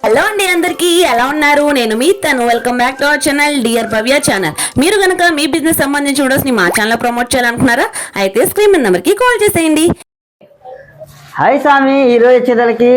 Hello అండి, అందరికీ ఎలా ఉన్నారు? నేను మీ తను. Welcome back to our channel dear Bhavya channel. మీరు కనుక మీ బిజినెస్ సంబంధించిన వీడియోస్ ని మా ఛానల్ ప్రమోట్ చేయాలనుకున్నారా? అయితే స్క్రీన్ మీద నెంబర్ కి కాల్ చేసేయండి. హాయ్ స్వామి, ఈరోజు వచ్చేదానికి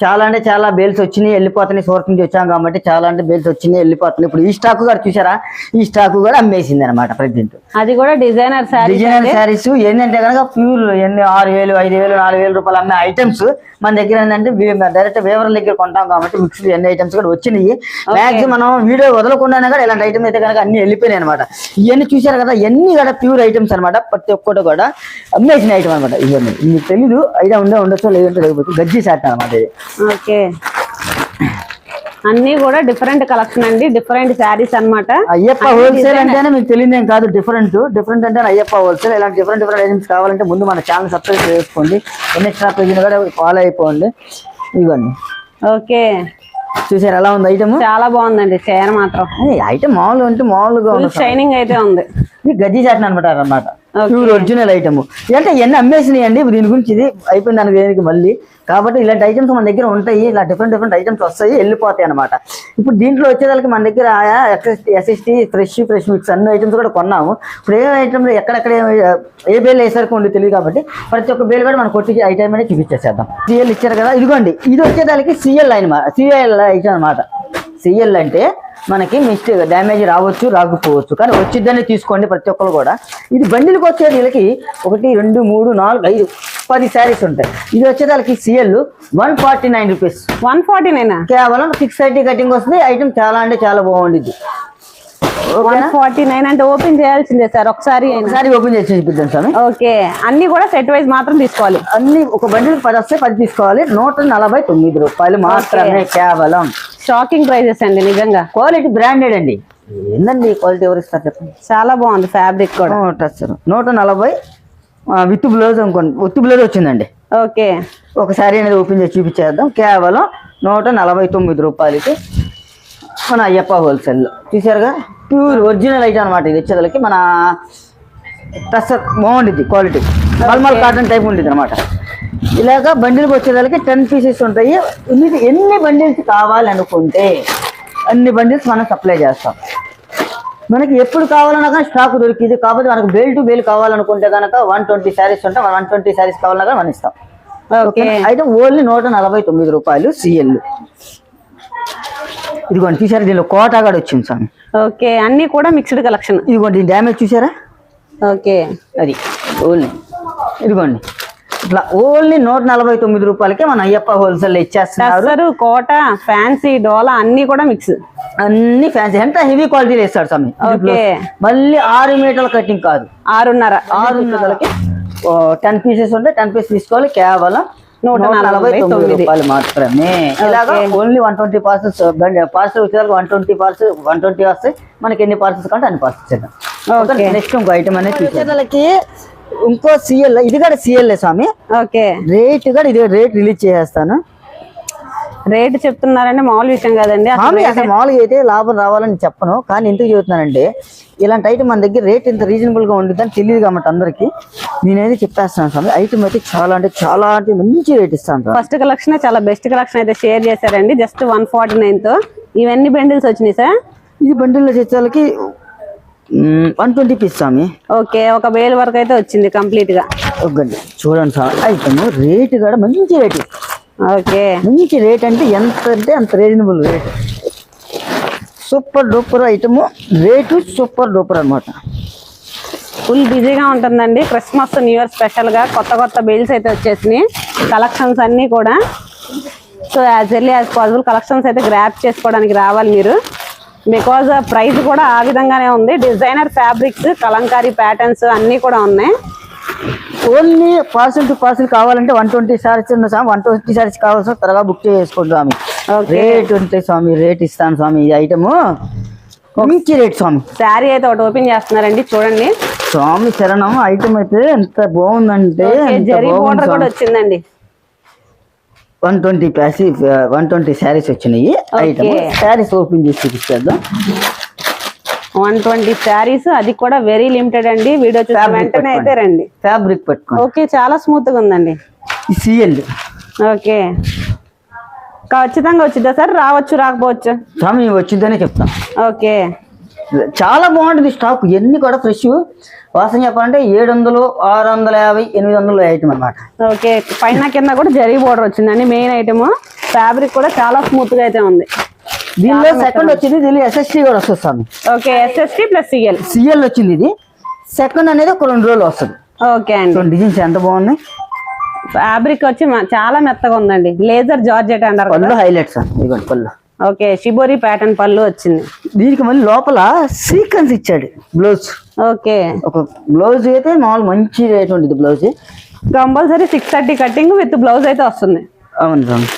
చాలా అంటే చాలా బేల్స్ వచ్చినాయి, వెళ్ళిపోతున్నాయి. సూరత్ నుంచి వచ్చాం కాబట్టి చాలా అంటే బేల్స్ వచ్చినాయి, వెళ్ళిపోతున్నాయి. ఇప్పుడు ఈ స్టాక్ కూడా చూసారా, ఈ స్టాక్ కూడా అమ్మేసింది అనమాట ప్రెసెంట్. అది కూడా డిజైనర్ శారీస్ ఏంటంటే కనుక ప్యూర్ 6,000, 5,000, 4,000 రూపాయలు అమ్మే ఐటమ్స్ మన దగ్గర ఏంటంటే డైరెక్ట్ వేవర్ దగ్గర కొంటాం కాబట్టి మిక్స్డ్ ఎన్ని ఐటమ్స్ కూడా వచ్చినాయి. మ్యాక్సిమం మనం వీడియో వదలకుండానే కూడా ఇలాంటి ఐటమ్స్ అయితే కనుక అన్ని వెళ్ళిపోయినాయి అనమాట. ఇవన్నీ చూసారు కదా, ఇవన్నీ కూడా ప్యూర్ ఐటమ్స్ అనమాట. ప్రతి ఒక్కటి కూడా అమ్మేసిన ఐటమ్ అనమాట. ఇవన్నీ మీకు తెలీదు, ఐడియా ఉండొచ్చు లేదంటే లేకపోతే గజ్జి శాట్ అనమాట ఇది. ఓకే, అన్ని కూడా డిఫరెంట్ కలెక్షన్ అండి, డిఫరెంట్ శారీస్ అన్నమాట. అయ్యప్ప హోల్సేల్ అంటేనే మీకు తెలియదేం కాదు, డిఫరెంట్ అంటే అయ్యప్ప హోల్సేల్. ఇలాంటి డిఫరెంట్ ఐటమ్స్ కావాలంటే ముందు మన ఛానల్ సబ్స్క్రైబ్ చేసుకోండి, ఎన్ఎక్స్ట్రా పేజ్ కూడా ఫాలో అయిపోండి. ఇవ్వండి. ఓకే, చూసారు ఎలా ఉంది ఐటమ్? చాలా బాగుందండి. చీర మాత్రం ఐటమ్ మామూలు అంటే మామూలుగా షైనింగ్ అయితే ఉంది. ఇది గజ్జి చాట్ అనమాట, ప్యూర్ ఒరిజినల్ ఐటమ్. అంటే ఎన్ని అమ్మేసినాయి అండి దీని గురించి. ఇది అయిపోయింది దానికి దేనికి మళ్ళీ. కాబట్టి ఇలాంటి ఐటమ్స్ మన దగ్గర ఉంటాయి, ఇలా డిఫరెంట్ ఐటమ్స్ వస్తాయి, వెళ్ళిపోతాయి అనమాట. ఇప్పుడు దీంట్లో వచ్చేదానికి మన దగ్గర ఎస్ఎస్టీ ఫ్రెష్ మిక్స్ అన్ని ఐటమ్స్ కూడా కొన్నాము. ఇప్పుడు ఏ ఐటమ్ ఎక్కడెక్కడ ఏ బేల్ వేసరికి ఉండి తెలియదు కాబట్టి ప్రతి ఒక్క బేల్ కూడా మనం కొట్టి ఐటమ్ అనేది చూపించేసేద్దాం. సిఎల్ ఇచ్చారు కదా, ఇదిగోండి. ఇది వచ్చేదానికి సిఎల్ ఐటమ్ అనమాట. సిఎల్ అంటే మనకి మిస్టేక్ డ్యామేజ్ రావచ్చు, రాకపోవచ్చు, కానీ వచ్చిద్దని తీసుకోండి ప్రతి ఒక్కరు కూడా. ఇది బండిలకు వచ్చేది వీళ్ళకి 1, 2, 3, 4, 5, 10 శారీస్ ఉంటాయి. ఇది వచ్చేదానికి సిఎల్ 149 రూపీస్. 149 కేవలం 630 కటింగ్ వస్తుంది. ఐటమ్ చాలా అంటే చాలా బాగుండిద్ది. 149 అంటే ఓపెన్ చేయాల్సిందే సార్, ఒకసారి ఓపెన్ చేసి చూపిద్దాం సార్. ఓకే, అన్ని కూడా సెట్ వైజ్ మాత్రం తీసుకోవాలి. అన్ని ఒక బండికి 10 వస్తాయి, 10 తీసుకోవాలి. 149 రూపాయలు మాత్రమే కేవలం. షాకింగ్ ప్రైజెస్ అండి నిజంగా. క్వాలిటీ బ్రాండెడ్ అండి. ఏందండి క్వాలిటీ ఎవరు ఇస్తారు చెప్పండి. చాలా బాగుంది ఫ్యాబ్రిక్ కూడా. 140 విత్ బ్లౌజ్ అనుకోండి, విత్ బ్లౌజ్ వచ్చిందండి. ఓకే, ఒకసారి అనేది ఓపెన్ చేసి చూపించేద్దాం. కేవలం 149 రూపాయలకి మన అయ్యప్ప హోల్సేల్. చూసారుగా, ప్యూర్ ఒరిజినల్ ఐటమ్ అనమాట. ఇది వచ్చేదానికి మన టస్సర్ బాగుండిద్ది, క్వాలిటీ మల్మల్ కాటన్ టైప్ ఉంటుంది అనమాట. ఇలాగా బండిల్కి వచ్చేదానికి 10 పీసెస్ ఉంటాయి. ఎన్ని బండిల్స్ కావాలనుకుంటే అన్ని బండిల్స్ మనం సప్లై చేస్తాం. మనకి ఎప్పుడు కావాలన్నా కానీ స్టాక్ దొరికింది. కాబట్టి మనకు బేల్ టు బేల్ కావాలనుకుంటే కనుక 120 శారీస్ ఉంటాయి. 120 శారీస్ కావాలన్నా కానీ మనం ఇస్తాం. ఓకే, అయితే ఓన్లీ 149 రూపాయలు సిఎల్. ఇదిగోండి చూసారా, దీనిలో కోటా కూడా వచ్చింది స్వామి. ఓకే, అన్ని కూడా మిక్స్డ్ కలెక్షన్. ఇదిగోండి డ్యామేజ్ చూసారా. ఓకే, అది ఓన్లీ ఇదిగోండి ఇట్లా ఓన్లీ 149 రూపాయలకే మన అయ్యప్ప హోల్సేల్ ఇచ్చేస్తున్నారు. కోట, ఫ్యాన్సీ, డోలా అన్ని కూడా మిక్స్, అన్ని ఫ్యాన్సీ. ఎంత హెవీ క్వాలిటీ ఇస్తాడు స్వామి. మళ్ళీ 6 మీటర్ల కటింగ్ కాదు, 6.5 మీటర్లకి 10 పీసెస్ ఉంటాయి. 10 పీసెస్ తీసుకోవాలి. కేవలం 149 రూపాయలు మాత్రమే. ఇలాగా ఓన్లీ 120 పార్సల్స్. పార్సల్ వచ్చేదానికి 120 వస్తాయి. మనకి ఎన్ని పార్సల్స్ కంటే అన్ని పార్సల్స్ చేద్దాం. నెక్స్ట్ ఇంకో ఐటమ్ అనేది చూసేదానికి ఇంకో సిఎల్. ఇది కూడా సిఎల్ స్వామి. ఓకే, రేట్ కూడా ఇది రేట్ రిలీజ్ చేసేస్తాను. రేట్ చెప్తున్నారంటే మామూలు విషయం కాదండి. అసలు మామూలుగా అయితే లాభం రావాలని చెప్పను, కానీ ఎందుకు చెబుతున్నానంటే ఇలాంటి ఐటమ్ మన దగ్గర రేట్ ఇంత రీజనబుల్ గా ఉంటుందని తెలియదు కాబట్టి అందరికి నేనైతే చెప్పేస్తాను స్వామి. ఐటమ్ అయితే చాలా అంటే మంచి రేట్ ఇస్తాను. ఫస్ట్ కలెక్షన్ చాలా బెస్ట్ కలెక్షన్ అయితే షేర్ చేశారండి, జస్ట్ 149 తో. ఇవన్నీ బండిల్స్ వచ్చినాయి సార్. ఇది బండిల్లో చేసేకి 120 పీస్ స్వామి. ఓకే, ఒక వేల వరకు అయితే వచ్చింది కంప్లీట్ గా. చూడండి స్వామి, ఐటమ్ రేట్ కూడా మంచి రేట్. ఓకే, మంచి రేట్ అంటే ఎంత అంటే అంత reasonable rate. Super duper item, rate super duper అనమాట. ఫుల్ బిజీగా ఉంటుందండి. క్రిస్మస్, న్యూ ఇయర్ స్పెషల్ గా కొత్త బిల్స్ అయితే వచ్చేసినాయి. కలెక్షన్స్ అన్ని కూడా. So as early as possible collections అయితే గ్రాప్ చేసుకోవడానికి రావాలి మీరు. బికాజ్ ప్రైస్ కూడా ఆ విధంగానే ఉంది. డిజైనర్ ఫ్యాబ్రిక్స్, కలంకారీ ప్యాటర్న్స్ అన్ని కూడా ఉన్నాయి. ఓన్లీ పార్సల్ టు పార్సల్ కావాలంటే 120 శారీస్ ఉన్న స్వామి. 120 శారీస్ కావాల్సిన త్వరగా బుక్ చేసుకోండి స్వామి. రేట్ ఉంటాయి స్వామి, రేట్ ఇస్తాను స్వామి. ఈ ఐటమ్ మంచి రేట్ స్వామి. శారీ అయితే ఒకటి ఓపెన్ చేస్తున్నారండి, చూడండి స్వామి శరణం. ఐటమ్ అయితే ఎంత బాగుందంటే జరీ బోర్డర్ కూడా వచ్చిందండి. 120 శారీస్ వచ్చినాయి. ఐటమ్ శారీస్ ఓపెన్ చేసి చూపిస్తాం. 120 శారీస్, అది కూడా వెరీ లిమిటెడ్ అండి. వీడియో చూసిన వెంటనే అయితే రండి. ఫ్యాబ్రిక్ పట్టుకోండి. ఓకే, చాలా స్మూత్ గా ఉందండి. సిఎల్. ఓకే, ఖచ్చితంగా వచ్చిద్దా సార్? రావచ్చు రాకపోవచ్చు? స్వామి వచ్చిందనే చెప్తాను. ఓకే, చాలా బాగుంటుంది స్టాక్, ఇవన్నీ కూడా ఫ్రెష్. వాసన చెప్పాలంటే 700, 650, 800 ఐటమ్ అనమాట. ఓకే, పైన కింద కూడా జరీ బోర్డర్ వచ్చిందండి. మెయిన్ ఐటమ్ ఫ్యాబ్రిక్ కూడా చాలా స్మూత్ గా అయితే ఉంది. దీనిలో సెకండ్ వచ్చింది, దీనిలో SST కూడా వస్తుంది స్వామి. ఓకే, SST ప్లస్ సిఎల్ వచ్చింది. ఇది సెకండ్ అనేది ఒక 2 రోజులు వస్తుంది. ఓకే అండి, డిజైన్స్ ఎంత బాగున్నాయి. ఫ్యాబ్రిక్ వచ్చి చాలా మెత్తగా ఉందండి. లేజర్ జార్జెట్ అంటారు. పళ్ళు హైలైట్స్ ఇదిగోండి పళ్ళు. ఓకే, షిబోరి ప్యాటర్న్ పళ్ళు వచ్చింది. దీనికి మళ్ళీ లోపల సీక్వెన్స్ ఇచ్చాడు బ్లౌజ్. ఓకే, ఒక బ్లౌజ్ అయితే మామూలు మంచి రేట్ ఉంటుంది blouse. Compulsory 630 cutting with blouse అయితే వస్తుంది. అవును స్వామి,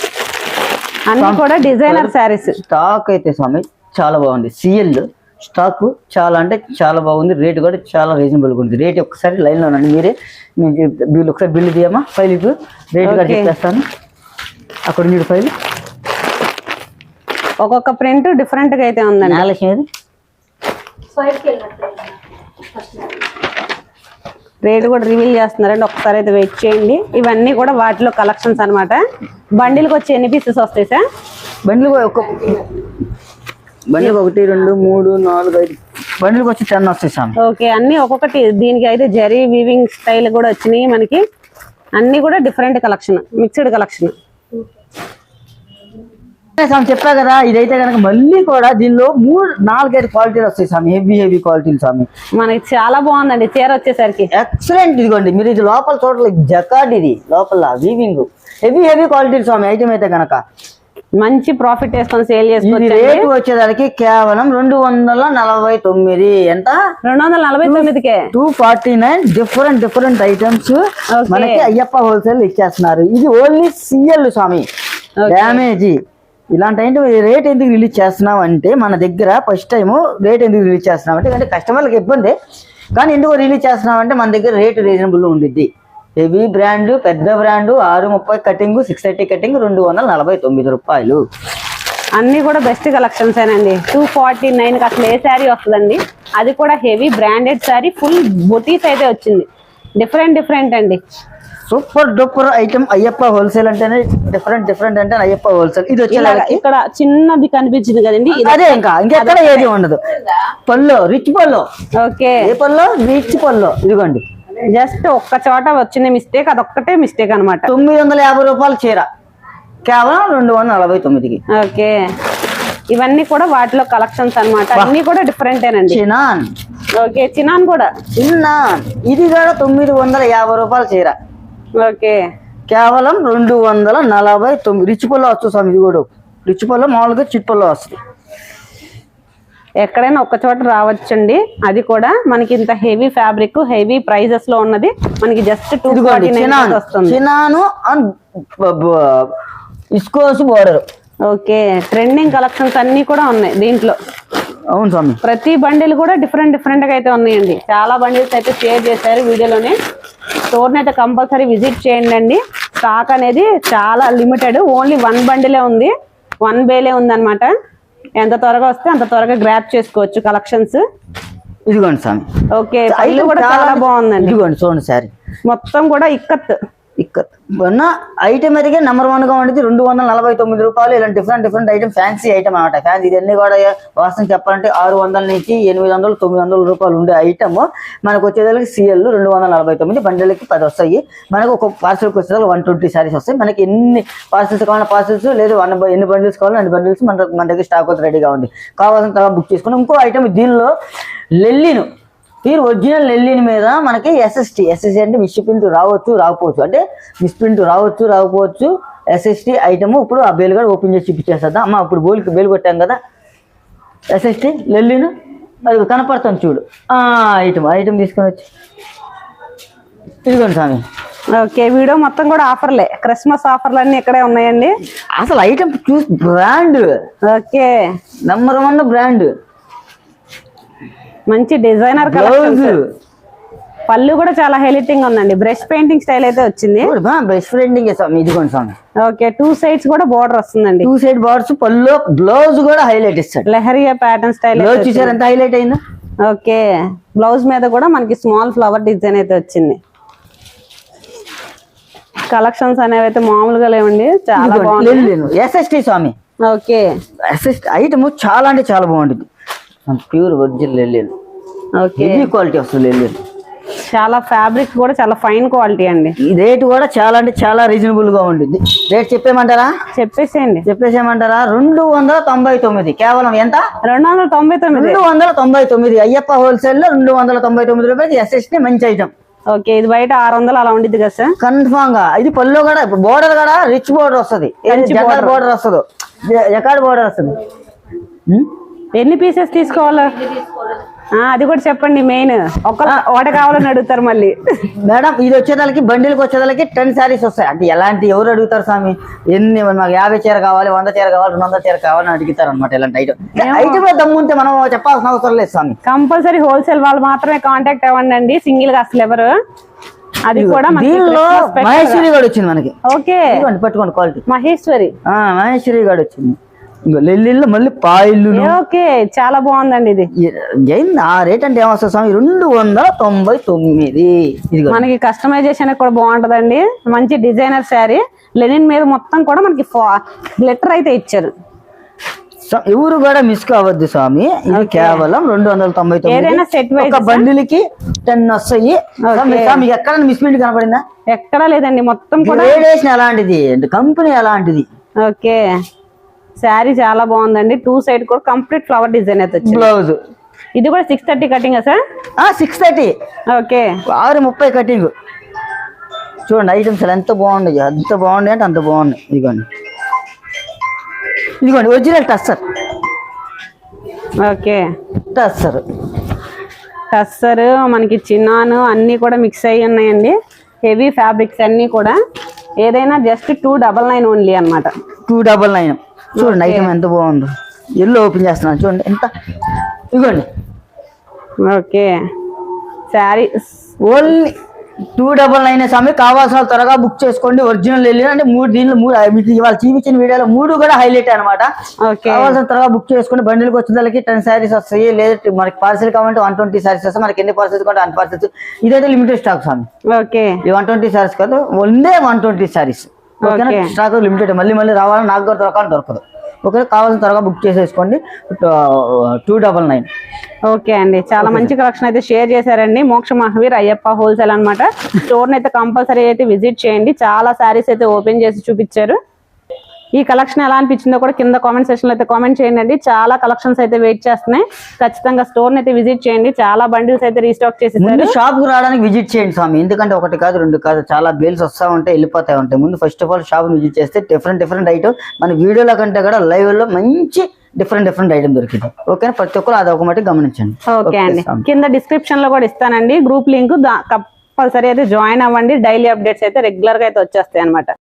అన్ని కూడా డిజైనర్ శారీస్. స్టాక్ అయితే స్వామి చాలా బాగుంది. సిఎల్ స్టాక్ చాలా అంటే చాలా బాగుంది. రేట్ కూడా చాలా రీజనబుల్గా ఉంది. రేట్ ఒకసారి లైన్లో ఉండండి, మీరే మీరు ఒకసారి బిల్లు తీయమ్మా. ఫైల్ రేట్ కూడా చెప్పేస్తాను. అక్కడ మీరు ఫైల్ ఒక్కొక్క ప్రింట్ డిఫరెంట్ గా అయితే ఉందండి. రేట్ కూడా రివీల్ చేస్తున్నారండి, ఒకసారి అయితే వెయిట్ చేయండి. ఇవన్నీ కూడా వాటిలో కలెక్షన్స్ అనమాట. బండిల్కి వచ్చి ఎన్ని పీసెస్ వస్తాయి సార్? బండిల్కి 1, 2, 3, 4, 5 బండిల్కి వచ్చి 10 వస్తాయి సార్. ఓకే, అన్ని ఒక్కొక్కటి. దీనికి అయితే జరీ వీవింగ్ స్టైల్ కూడా వచ్చినాయి మనకి. అన్ని కూడా డిఫరెంట్ కలెక్షన్, మిక్స్డ్ కలెక్షన్. చెప్పా కదా, ఇదైతే కనుక మళ్ళీ కూడా దీనిలో 3-4 క్వాలిటీలు వస్తాయి స్వామి. హెవీ క్వాలిటీలు స్వామి. మనకి చాలా బాగుందండి చీర వచ్చేసరికి. ఎక్సలెంట్. ఇదిగోండి మీరు ఇది లోపల చూడలేదు, జకార్డ్ ఇది లోపల వీవింగ్. హెవీ క్వాలిటీలు స్వామి. ఐటమ్ అయితే కనుక మంచి ప్రాఫిట్ వేసుకొని సేల్ చేసుకోవచ్చు. రేటు వచ్చేదానికి కేవలం 249. ఎంత? 249కే 249. డిఫరెంట్ ఐటమ్స్ మనకి అయ్యప్ప హోల్సేల్ ఇచ్చేస్తున్నారు. ఇది ఓన్లీ సిఎల్ స్వామి. డ్యామేజ్ ఇలాంటి రేట్ ఎందుకు రిలీజ్ చేస్తున్నాం అంటే, మన దగ్గర ఫస్ట్ టైం రేట్ ఎందుకు రిలీజ్ చేస్తున్నాం అంటే కస్టమర్లకు ఇబ్బంది, కానీ ఎందుకు రిలీజ్ చేస్తున్నాం అంటే మన దగ్గర రేట్ రీజనబుల్ ఉండిద్ది. హెవీ బ్రాండ్, పెద్ద బ్రాండ్, 630 కటింగ్, 630 కటింగ్, 249 రూపాయలు. అన్ని కూడా బెస్ట్ కలెక్షన్స్ ఏనండి. 249కి అసలు ఏ శారీ వస్తుందండి? అది కూడా heavy branded sari, full buttis అయితే వచ్చింది. డిఫరెంట్ అండి. Super duper item. Ayyappa wholesale అంటేనే డిఫరెంట్ అంటే అయ్యప్ప హోల్సేల్. ఇది వచ్చేలాగా ఇక్కడ చిన్నది కనిపించింది కదండి, అదే ఇంకెక్కడ ఏది ఉండదు. పళ్ళు రిచ్ పళ్ళు. ఓకే, ఏ పళ్ళు? రిచ్ పళ్ళు. ఇదిగోండి, జస్ట్ ఒక్క చోట వచ్చిన మిస్టేక్, అదొక్కటే మిస్టేక్ అనమాట. 950 రూపాయల చీర కేవలం 249కి. ఓకే, ఇవన్నీ కూడా వాటిలో కలెక్షన్స్ అన్నమాట. అన్ని కూడా డిఫరెంటేనండి. చినాన్. ఓకే, చినాన్ కూడా. ఇది కూడా 950 రూపాయల చీర. ఓకే, కేవలం 249. రిచ్ పళ్ళు వస్తుంది స్వామి. ఇది కూడా రిచ్ పళ్ళు, మామూలుగా చిట్ పళ్ళు వస్తుంది. ఎక్కడైనా ఒక్క చోట రావచ్చండి. అది కూడా మనకి ఇంత హెవీ ఫ్యాబ్రిక్, హెవీ ప్రైజెస్ లో ఉన్నది మనకి జస్ట్ 249 వస్తుంది. చినాను and ఇస్కోస్ border. Okay, trending collections అన్ని కూడా ఉన్నాయి దీంట్లో. అవును స్వామి, ప్రతి బండిల్ కూడా డిఫరెంట్ గా అయితే ఉన్నాయండి. చాలా బండిల్స్ అయితే షేర్ చేశారు వీడియోలోనే. స్టోర్ని అయితే కంపల్సరీ విజిట్ చేయండి అండి. స్టాక్ అనేది చాలా లిమిటెడ్, ఓన్లీ 1 బండిలే ఉంది, 1 బేలే ఉంది అనమాట. ఎంత త్వరగా వస్తే అంత త్వరగా గ్రాప్ చేసుకోవచ్చు కలెక్షన్స్. ఇదిగోండి స్వామి. ఓకే, పళ్ళు కూడా చాలా బాగుందండి. ఇదిగోండి చూడండి సారీ మొత్తం కూడా ఇక్కత్ ఉన్న ఐటమ్ అయితే నెంబర్ 1 గా ఉండేది. 249 రూపాయలు. ఇలాంటి డిఫరెంట్ ఐటమ్, ఫ్యాన్సీ ఐటమ్ అనమాట. ఫ్యాన్సీ ఇవన్నీ కూడా వాస్తవం చెప్పాలంటే 600 నుంచి 800, 900 రూపాయలు ఉండే ఐటమ్ మనకు వచ్చేదానికి సిఎల్ 249. బండిలకి 10 వస్తాయి. మనకు ఒక పార్సల్కి వచ్చేదానికి 120 శారీస్ వస్తాయి. మనకి ఎన్ని పార్సల్స్ కావాలన్నా పార్సల్స్, లేదు ఎన్ని బండిల్స్ కావాలో అన్ని బండిల్స్ మన దగ్గర స్టాక్ అయితే రెడీగా ఉంది. కావాల్సిన బుక్ చేసుకుని. ఇంకో ఐటమ్ దీనిలో లెల్లిను, మీరు ఒరిజినల్ లెల్లిన్ మీద మనకి SST అంటే మిస్ ప్రింట్ రావచ్చు రాకపోవచ్చు, అంటే మిస్ ప్రింట్ రాకపోవచ్చు. SST ఐటమ్ ఇప్పుడు ఆ బేల్ కూడా ఓపెన్ చేసి చూపించేస్తుందా అమ్మ. ఇప్పుడు బేల్ కొట్టాం కదా, SST లెల్లిన్ అది కనపడతాను చూడు. ఐటమ్ తీసుకొని వచ్చి ఇదిగోండి స్వామి. ఓకే, వీడియో మొత్తం కూడా ఆఫర్లే, క్రిస్మస్ ఆఫర్లు అన్ని ఇక్కడే ఉన్నాయండి. అసలు ఐటమ్ చూసి బ్రాండ్. Okay, number 1 brand. మంచి డిజైనర్ కలెక్షన్స్. పళ్ళు కూడా చాలా హైలైటింగ్ ఉందండి. బ్రష్ పెయింటింగ్ స్టైల్ అయితే వచ్చింది. బ్రష్ పెయింటింగ్ ఇదిగోండి స్వామి. ఓకే, 2 సైడ్స్ కూడా బోర్డర్ వస్తుందండి. 2 సైడ్ బోర్డర్స్. పళ్ళు బ్లౌజ్ కూడా హైలైట్ ఇస్తాడు. లెహరియా ప్యాటర్న్ స్టైల్ చూసారు ఎంత హైలైట్ అయిందో. ఓకే, బ్లౌజ్ మీద కూడా మనకి స్మాల్ ఫ్లవర్ డిజైన్ అయితే వచ్చింది. కలెక్షన్స్ అనేవి అయితే మామూలుగా లేవండి, చాలా బాగుంది. లేను ఎస్ఎస్టి స్వామి, ఓకే ఎస్ఎస్టి ఐటమ్ చాలా అంటే చాలా బాగుంటుంది. ప్యూర్ ఒరిజినల్ లేను, ఓకే హెవీ క్వాలిటీ వస్తుంది లేను. చాలా ఫ్యాబ్రిక్ కూడా చాలా ఫైన్ క్వాలిటీ అండి. ఈ రేటు కూడా చాలా అంటే చాలా రీజనబుల్ గా ఉంటుంది. రేట్ చెప్పేయమంటారా? చెప్పేసేయండి. చెప్పేసేయమంటారా? 299 కేవలం. ఎంత? 299. 299 అయ్యప్ప హోల్సేల్ లో 299 రూపాయలకి ఎస్ఎస్టి మంచి ఐటమ్. ఓకే, ఇది బయట 600 అలా ఉండిద్ది కదా సార్? కన్ఫామ్ గా. ఇది పళ్ళు కూడా బోర్డర్ కూడా రిచ్ బోర్డర్ వస్తుంది, బోర్డర్ వస్తుంది, జకాడ్ బోర్డర్ వస్తుంది. ఎన్ని పీసెస్ తీసుకోవాలా అది కూడా చెప్పండి. మెయిన్ ఒకటి కావాలని అడుగుతారు మళ్ళీ. మేడం ఇది వచ్చేదానికి బండిల్కి వచ్చేదానికి 10 శారీస్ వస్తాయి. అంటే ఎలాంటి ఎవరు అడుగుతారు స్వామి? ఎన్ని మాకు 50 చీర కావాలి, 100 చీర కావాలి, 200 చీర కావాలని అడుగుతారు అనమాట. ఇలాంటి ఐటమ్ దమ్ముంటే మనం చెప్పాల్సిన అవసరం లేదు స్వామి. కంపల్సరీ హోల్సేల్ వాళ్ళు మాత్రమే కాంటాక్ట్ అవ్వండి, సింగిల్ గా అసలు ఎవరు. అది కూడా దీనిలో మహేశ్వరి గారు వచ్చింది మనకి. ఓకే పట్టుకోండి క్వాలిటీ. మహేశ్వరి గారు వచ్చింది. లెల్లిల్లో మళ్ళీ పాయిల్లు. ఓకే, చాలా బాగుందండి ఇది. ఆ రేట్ అంటే ఏమొస్తుంది స్వామి? 299. ఇది మనకి కస్టమైజేషన్ కూడా బాగుంటదండి. మంచి డిజైనర్ శారీ, లెనిన్ మీద మొత్తం కూడా మనకి గ్లిటర్ అయితే ఇచ్చారు. ఎవరు కూడా మిస్ కావద్దు స్వామి. ఇది కేవలం 299. ఏదైనా సెట్ వైజ్ బండిలకి 10 వస్తాయి. మీకు ఎక్కడ మిస్ప్రింట్ కనపడిందా? ఎక్కడా లేదండి, మొత్తం కూడా ఎలాంటిది, కంపెనీ అలాంటిది. ఓకే, శారీ చాలా బాగుందండి. 2 సైడ్ కూడా కంప్లీట్ ఫ్లవర్ డిజైన్ అయితే వచ్చింది. బ్లౌజ్ ఇది కూడా 630 కటింగ్ సార్? 630. Okay, 630 cutting. చూడండి ఐటమ్స్ ఎంత బాగున్నాయి, అంత బాగున్నాయి అంటే అంత బాగున్నాయి. ఇదిగోండి ఒరిజినల్ టస్సర్. ఓకే, టస్సర్ మనకి చిన్నాను అన్ని కూడా మిక్స్ అయ్యి ఉన్నాయండి. హెవీ ఫ్యాబ్రిక్స్ అన్ని కూడా. ఏదైనా జస్ట్ 299 ఓన్లీ అన్నమాట. 299. చూడండి ఐటమ్ ఎంత బాగుందో. ఎల్లో ఓపెన్ చేస్తున్నాను చూడండి ఎంత. ఇదిగోండి. ఓకే, శారీ ఓన్లీ 299 స్వామి. కావాల్సిన త్వరగా బుక్ చేసుకోండి. ఒరిజినల్ వెళ్ళి అంటే 3 దీనిలో 3 మీకు ఇవాళ చూపించిన వీడియోలో 3 కూడా హైలైట్ అనమాట. కావాల్సిన త్వరగా బుక్ చేసుకోండి. బండిల్కి వచ్చిన వాళ్ళకి 10 శారీస్ వస్తాయి. లేదా మనకి పార్సల్ కావాలంటే 120 శారీస్ వస్తాయి. మనకి ఎన్ని పార్సల్స్ కావాలి అన్ని పార్సల్స్. ఇదైతే లిమిటెడ్ స్టాక్ స్వామి. ఓకే, ఈ 120 శారీస్ కాదు, ఓన్లీ 120 శారీస్. ఓకేనా? Stock limited. మళ్ళీ రావాలని నాకు కూడా దొరకదు. ఓకే, కావాల్సిన త్వరగా బుక్ చేసేసుకోండి. 299. ఓకే అండి, చాలా మంచి కలెక్షన్ అయితే షేర్ చేశారండి. మోక్ష మహావీర్ అయ్యప్ప హోల్సేల్ అనమాట. స్టోర్ అయితే కంపల్సరీ అయితే విజిట్ చేయండి. చాలా శారీస్ అయితే ఓపెన్ చేసి చూపించారు. ఈ కలెక్షన్ ఎలా అనిపించిందో కూడా కింద కామెంట్ సెక్షన్ లో అయితే కామెంట్ చేయండి. చాలా కలెక్షన్స్ అయితే వెయిట్ చేస్తున్నాయి. ఖచ్చితంగా స్టోర్ అయితే విజిట్ చేయండి. చాలా బండిల్స్ అయితే రీస్టాక్ చేసేసారు. షాప్ కు రావడానికి విజిట్ చేయండి స్వామి. ఎందుకంటే 1 కాదు 2 కాదు, చాలా బేల్స్ వస్తా ఉంటాయి, వెళ్ళిపోతా ఉంటాయి. ముందు first of all shop visit చేస్తే డిఫరెంట్ ఐటమ్ మన వీడియోల కంటే కూడా లైవ్ లో మంచి డిఫరెంట్ ఐటమ్ దొరికింది. ఓకే, ప్రతి ఒక్కరు అది ఒక మట్టి గమనించండి. ఓకే అండి, కింద డిస్క్రిప్షన్ లో కూడా ఇస్తానండి గ్రూప్ లింక్. కంపల్సరీ అయితే జాయిన్ అవ్వండి. డైలీ అప్డేట్స్ అయితే రెగ్యులర్ గా అయితే వచ్చేస్తాయి అనమాట.